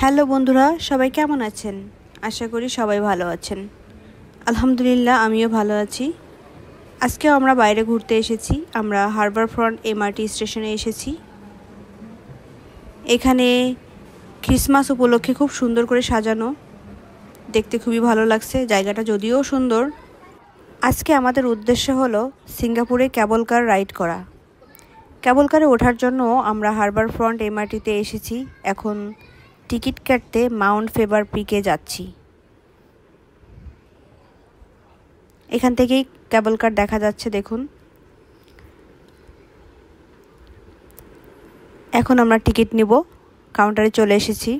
Hello বন্ধুরা, সবাই কেমন আছেন? আশা করি সবাই ভালো আছেন। আলহামদুলিল্লাহ, আমিও ভালো আছি। আজকেও আমরা বাইরে ঘুরতে এসেছি। আমরা হারবার ফ্রন্ট এমআরটি স্টেশনে এসেছি। এখানে ক্রিসমাস উপলক্ষে খুব সুন্দর করে সাজানো, দেখতে খুবই ভালো লাগছে। জায়গাটা যদিও সুন্দর। আজকে আমাদের উদ্দেশ্য হলো সিঙ্গাপুরে ক্যাবল কার রাইড করা। ক্যাবল কারে ওঠার জন্য আমরা হারবার ফ্রন্ট এমআরটিতে এসেছি। এখন টিকিট কাটতে মাউন্ট ফেবার পিকে যাচ্ছি। এখান থেকেই ক্যাবল কার দেখা যাচ্ছে, দেখুন। এখন আমরা টিকিট নিব। কাউন্টারে চলে এসেছি।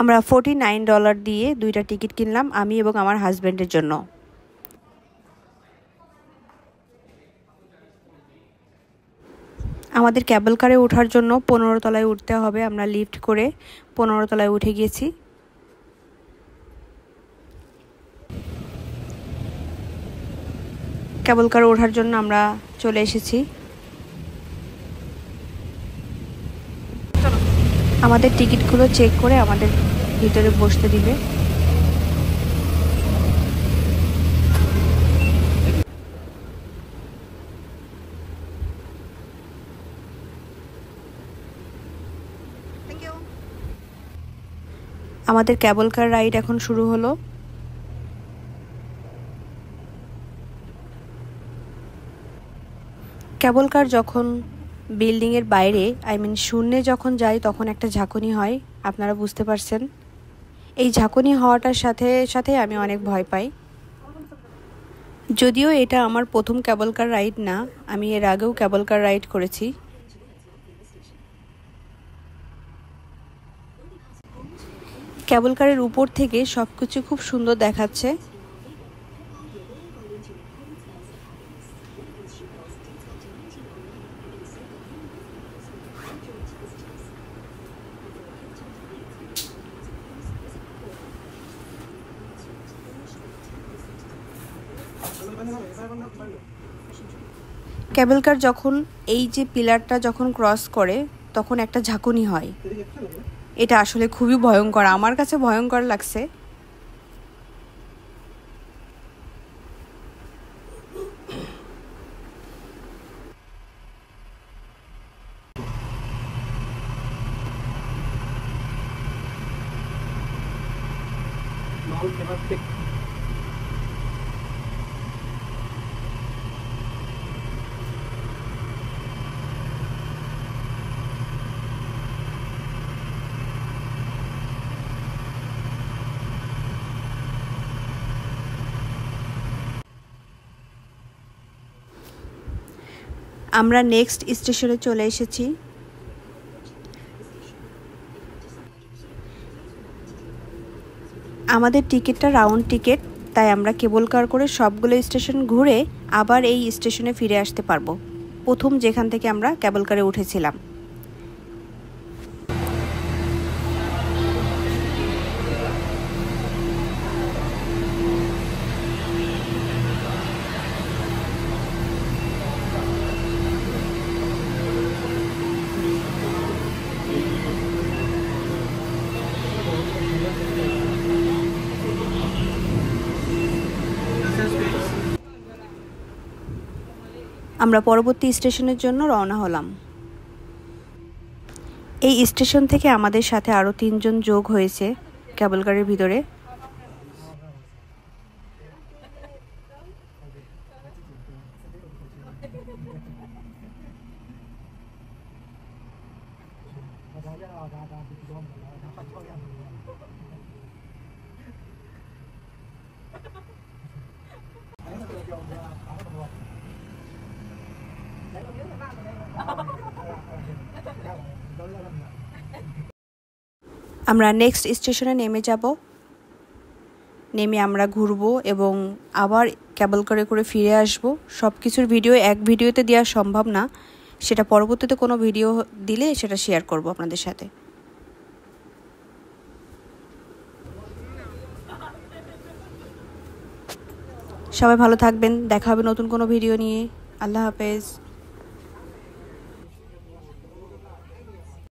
আমরা $49 দিয়ে দুইটা টিকিট কিনলাম, আমি এবং আমার হাজব্যান্ডের জন্য। আমাদের ক্যাবল কারে ওঠার জন্য 15 তলায় উঠতে হবে। আমরা লিফট করে 15 তলায় উঠে গিয়েছি। ক্যাবল কারে ওঠার জন্য আমরা চলে এসেছি। আমাদের টিকিটগুলো চেক করে আমাদের ভিতরে বসতে দিবে। আমাদের ক্যাবল কার রাইড এখন শুরু হলো। ক্যাবল কার যখন বিল্ডিংয়ের বাইরে শূন্যে যখন যায় তখন একটা ঝাঁকুনি হয়, আপনারা বুঝতে পারছেন। এই ঝাঁকুনি হওয়াটার সাথে সাথে আমি অনেক ভয় পাই। যদিও এটা আমার প্রথম ক্যাবল কার রাইড না, আমি এর আগেও ক্যাবল কার রাইড করেছি। ক্যাবল কারের উপর থেকে সবকিছু খুব সুন্দর দেখাচ্ছে। ক্যাবল কার যখন এই যে পিলারটা যখন ক্রস করে তখন একটা ঝাঁকুনি হয়। এটা আসলে খুবই ভয়ঙ্কর, আমার কাছে ভয়ঙ্কর লাগছে। আমরা নেক্সট স্টেশনে চলে এসেছি। আমাদের টিকিটটা রাউন্ড টিকিট, তাই আমরা কেবল কার করে সবগুলো স্টেশন ঘুরে আবার এই স্টেশনে ফিরে আসতে পারবো, প্রথম যেখান থেকে আমরা কেবল কারে উঠেছিলাম। আমরা পরবর্তী স্টেশনের জন্য রওনা হলাম। এই স্টেশন থেকে আমাদের সাথে আরও 3 জন যোগ হয়েছে কেবল কারের ভিতরে। আমরা নেক্সট স্টেশনে নেমে যাব। নেমে আমরা ঘুরবো এবং আবার কেবল কারে করে ফিরে আসব। সব কিছুর ভিডিও এক ভিডিওতে দেওয়া সম্ভব না, সেটা পরবর্তীতে কোনো ভিডিও দিলে সেটা শেয়ার করব আপনাদের সাথে। সবাই ভালো থাকবেন, দেখা হবে নতুন কোনো ভিডিও নিয়ে। আল্লাহ হাফেজ।